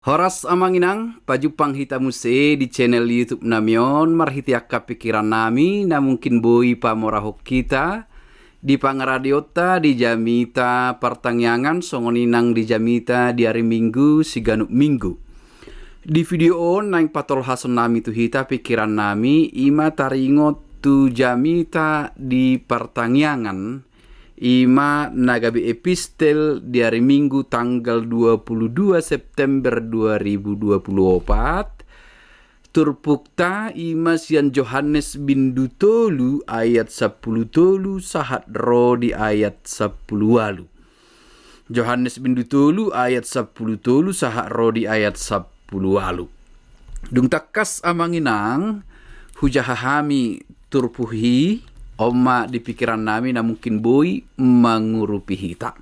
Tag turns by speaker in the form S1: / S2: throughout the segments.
S1: Horas amanginang, pajupang hita muse di channel YouTube namion, marhiti akka pikiran nami, na mungkin boi pamorahok kita, di pangradiota, di jamita pertangyangan, songoninang di jamita di hari Minggu, siganuk Minggu. Di video on, nang patol hason nami tu hita pikiran nami, ima taringot tu jamita di pertangyangan, ima nagabi epistel di hari Minggu tanggal 22 September 2024. Turpukta ima sian Yohanes bin Dutolu ayat 10 tolu sahat ro di ayat 10 walu. Yohanes bin Dutolu ayat 10 tolu sahat ro di ayat 10 walu. Dung takas amanginang hujahahami turpuhi Oma di pikiran nami na mungkin boi mengurupi hita.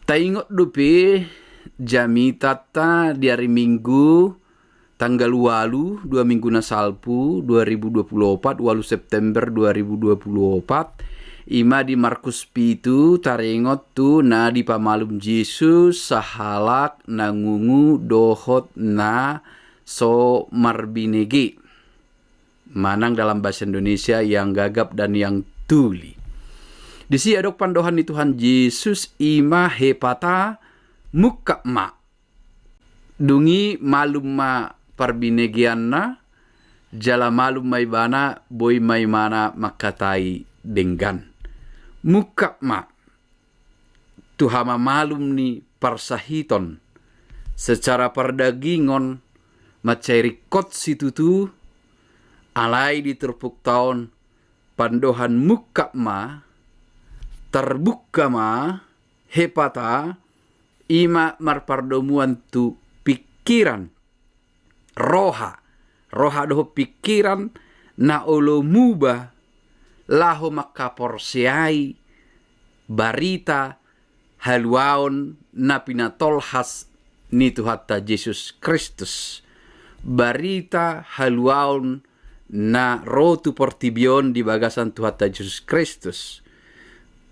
S1: Taingot dupe jamita ta di hari Minggu tanggal walu 2 minggu na salpu 2024 walu September 2024 ima di Markus pitu taringot tu na di pamalum Yesus sahalak nangungu dohot na so marbinege. Manang dalam bahasa Indonesia yang gagap dan yang tuli. Di sini adok pandohan ni Tuhan Yesus ima hepata muka ma. Dungi malum ma parbinegianna, jala malum may bana boy may mana makatai denggan. Muka ma. Tuhama malum ni parsahiton. Secara perdagingon macairikot situtu alai di terpuk tahun pandohan muka ma terbuka ma hepata ima marpardomuan tu pikiran roha doho pikiran na olo muba laho makaporsiai barita haluaon na pinatolhas ni Tuhatta Yesus Kristus barita haluaon na rotu portibion di bagasan Tuhatta Yesus Kristus.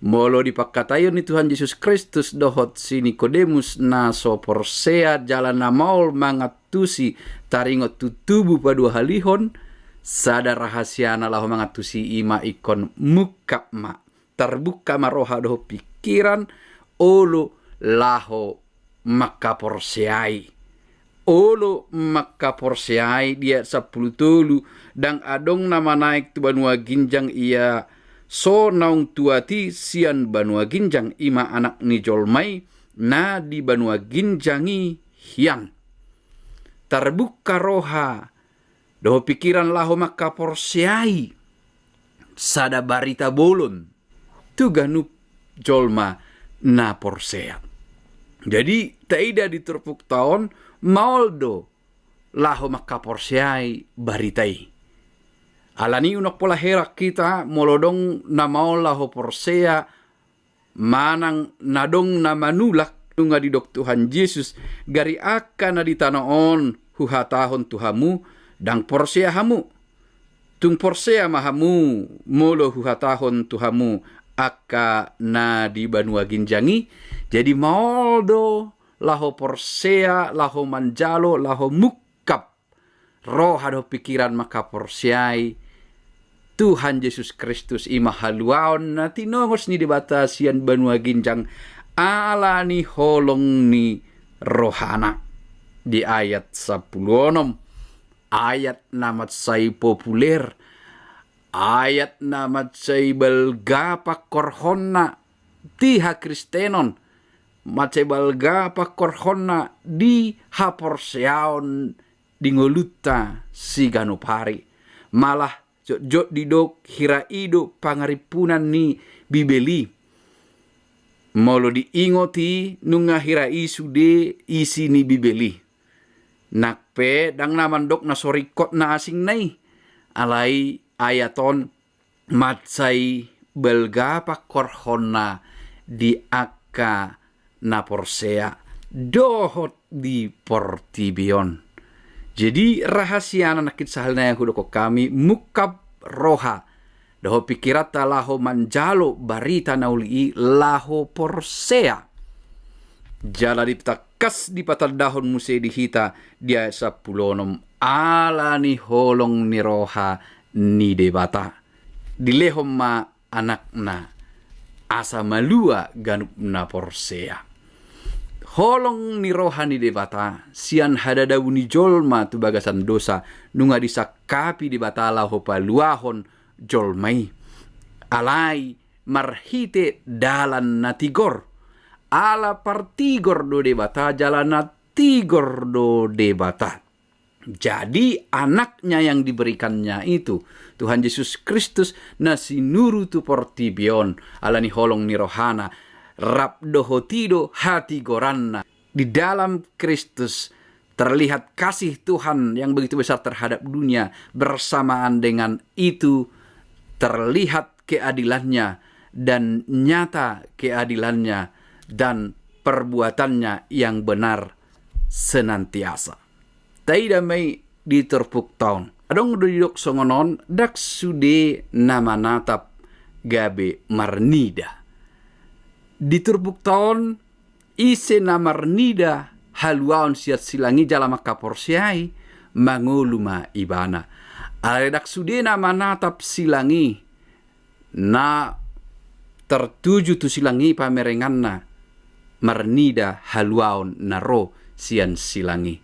S1: Molo dipakatayon ni Tuhan Yesus Kristus dohot si Nikodemus na so porsea jalan na maul mangatusi taringot tutubu padua halihon sadar rahasia na laho mangatusi ima ikon muka ma terbuka maroha doho pikiran olo laho makaporseai. Olo makaporseai dia 10 tolu dang adong nama naik tu banua ginjang ia so naung tuati sian banua ginjang ima anak ni jolmai na di banua ginjangi hian terbuka roha doho pikiran laho makaporseai sada barita bolon tu ganup jolma na porsea. Jadi taida di terpuk tahun mauldo laho makaporseai baritai. Alani unok pola herak kita molodong na maul laho porsea manang nadong na manulak tunga di dok Tuhan Yesus gari akan na ditanaon huhatahon tuhamu dang porsea hamu. Tung porsea mahamu molo huhatahon tuhamu akka na di banua ginjangi jadi mauldo laho porsea, laho manjalo, laho mukap. Roh hado pikiran maka porseai. Tuhan Yesus Kristus ima haluaon na tinongos ni dibatasian banua ginjang ala ni holong ni rohana. Di ayat 10 ayat namat say populer. Ayat namat say belgapa korhonna tiha Kristenon. Macebalga pakorhonna di haporseaon di ngoluta si ganupari malah jot didok hiraido pangaripunan ni bibeli molo diingoti nunga hirai sude isi ni bibeli nakpe dang naman dok na sorikot na asing nai alai ayaton matsai belga pakorhonna di akka na porsea dohot di portibion. Jadi rahasia nakit sahalna yang hudoko kami mukab roha doho pikirata laho manjalo barita nauli laho porsea Jala diptakas di patal dahon muse di hita dia sapulonom ala ni holong ni roha ni debata. Dilehom ma anakna asa malua ganup na porsea. Holong ni roha ni debata sian hadadawu ni jolma tu bagasan dosa nunga disakapi di batala hopa luahon jolmai. Alai marhite dalan na tigor. Ala partigor do debata jalana tigor do debata. Jadi anaknya yang diberikannya itu Tuhan Yesus Kristus na sinuru tu portibion ala ni holong ni rohana rap dohotido hati goranna. Di dalam Kristus terlihat kasih Tuhan yang begitu besar terhadap dunia, bersamaan dengan itu terlihat keadilannya dan nyata keadilannya dan perbuatannya yang benar senantiasa. Taida may diterpuk taon. Adong duduk songonon dak sude nama natap gabe marnida. Diterpuk taon ise na marnida haluaon siat silangi jalama kaporsiai manguluma ibana. Dak sude nama natap silangi na tertuju tu silangi pamerenganna marnida haluaon naro sian silangi.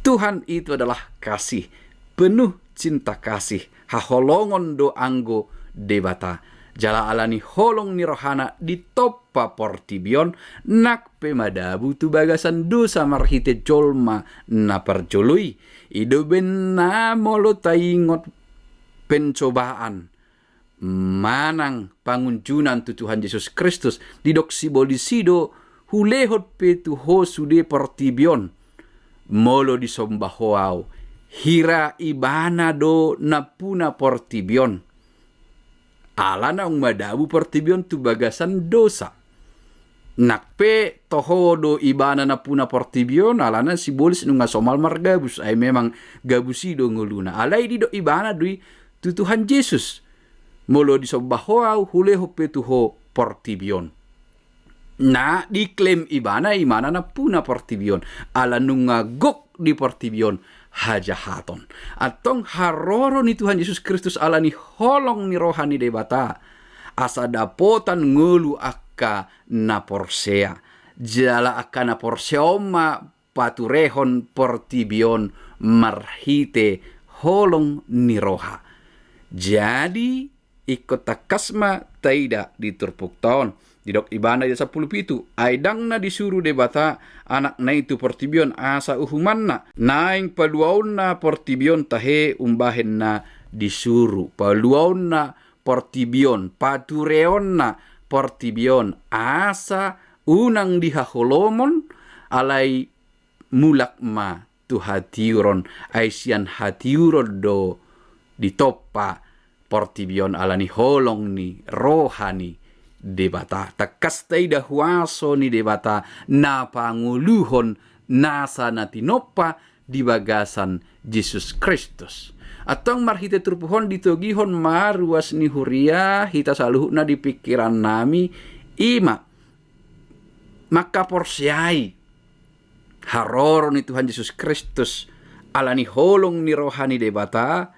S1: Tuhan itu adalah kasih, penuh cinta kasih, haholongon do anggo debata. Jala alani holong ni rohana ditoppa portibion nak pemadabu tu bagasan dosa marhite jolma na perjolui. Ido benna molo taingot pencobaan. Manang pangunjunan tu Tuhan Yesus Kristus didok sibolisido hulehot pe tu ho sude portibion molo disombahoau hira ibana do napuna portibion alana madabu portibion tu bagasan dosa nakpe toho do ibana napuna portibion alana sibolis nunga somal margabus ay memang gabusido nguluna alai di do ibana dui tu Tuhan Yesus molo disobahoau huleho petuho portibion. Na diklaim ibana imana na puna portibion. Ala nunga gok di portibion hajahaton. Atong haroro ni Tuhan Yesus Kristus ala ni holong ni rohani debata. Asa dapotan ngulu akka na porsea. Jala akka na porseoma paturehon portibion marhite holong ni roha. Jadi ikut takasma taida diturpuk taon didok ibana di 10 pitu aidang na disuruh debata anak na itu portibion asa uhuman na naing paluaon na portibion tahe umbahen na disuruh paluaon na portibion patureon na portibion asa unang dihaholomon alai mulak ma tu hatiuron aisian hatiuron do ditoppa portibion alani holong ni rohani debata takas taida huaso ni debata na panguluhon nasa natinoppa di bagasan Jesus Kristus atong marhite turpuhon ditogihon maruas ni huria hita saluhna di pikiran nami ima maka porsiai haroro ni Tuhan Yesus Kristus alani holong ni rohani debata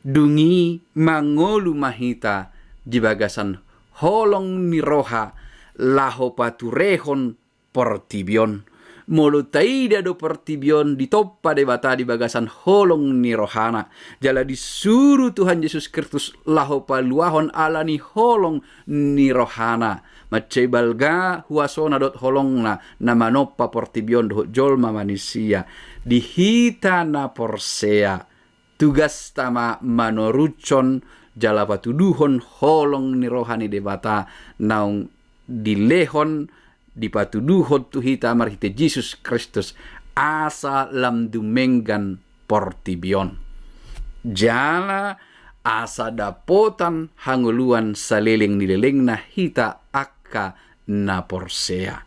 S1: dungi mangolu mahita di bagasan holong ni roha laho paturehon portibion molo taida do portibion ditoppa debata di bagasan holong ni rohana jala disuruh Tuhan Yesus Kristus laho paluahon alani holong ni rohana macebalga huasona dot holongna namanoppa portibion do jolma manusia dihita na porsea tugas tama manorucon jala patuduhon holong ni rohani debata naung dilehon dipatuduhon tu hita marhite Jesus Kristus asa lam dumenggan portibion jala asa dapotan hanguluan saliling nililing na hita akka na porsea.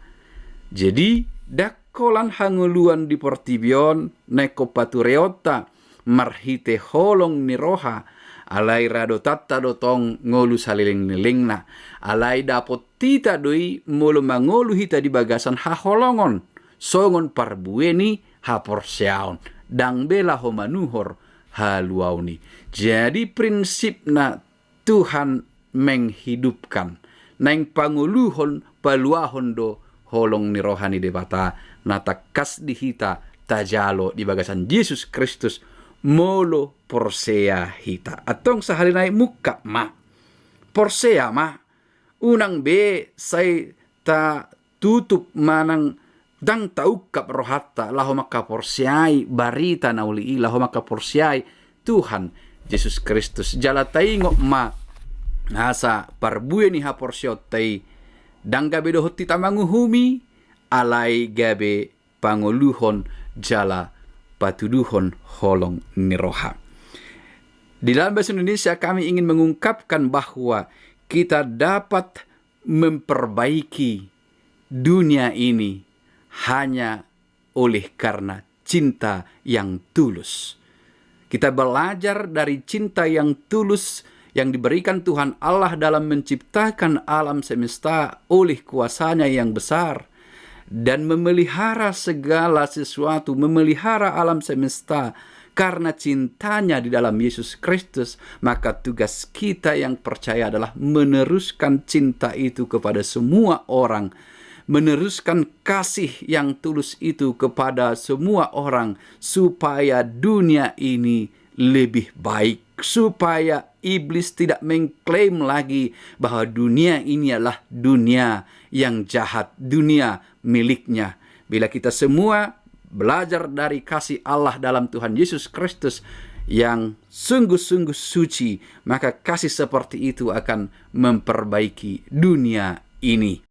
S1: Jadi dakolan hanguluan di portibion neko patureota marhite holong ni roha alai rado tatta dotong ngolu saliling-liling na, alai dapot tita doi molo mangolu hita di bagasan haholongon, songon parbueni haporseaon, dang bela homanuhor haluauni. Jadi prinsip na Tuhan menghidupkan, nang panguluhon paluahon do holong ni rohani debata, natakas di hita tajalo di bagasan Yesus Kristus molo porsea hita. Atong sahalinay muka ma. Porsea ma. Unang be say ta tutup manang dang taukap rohatta laho maka porsiai barita na uli laho maka porsiai Tuhan Yesus Kristus. Jala taingo ma nasa parbue ni ha porsiot tay dang gabe dohot tita manguhumi alai gabe panguluhon jala patuduhon holong niroha. Di dalam bahasa Indonesia kami ingin mengungkapkan bahwa kita dapat memperbaiki dunia ini hanya oleh karena cinta yang tulus. Kita belajar dari cinta yang tulus yang diberikan Tuhan Allah dalam menciptakan alam semesta oleh kuasanya yang besar dan memelihara segala sesuatu, memelihara alam semesta karena cintanya di dalam Yesus Kristus. Maka tugas kita yang percaya adalah meneruskan cinta itu kepada semua orang, meneruskan kasih yang tulus itu kepada semua orang, supaya dunia ini lebih baik, supaya iblis tidak mengklaim lagi bahwa dunia ini adalah dunia yang jahat, dunia miliknya. Bila kita semua belajar dari kasih Allah dalam Tuhan Yesus Kristus yang sungguh-sungguh suci, maka kasih seperti itu akan memperbaiki dunia ini.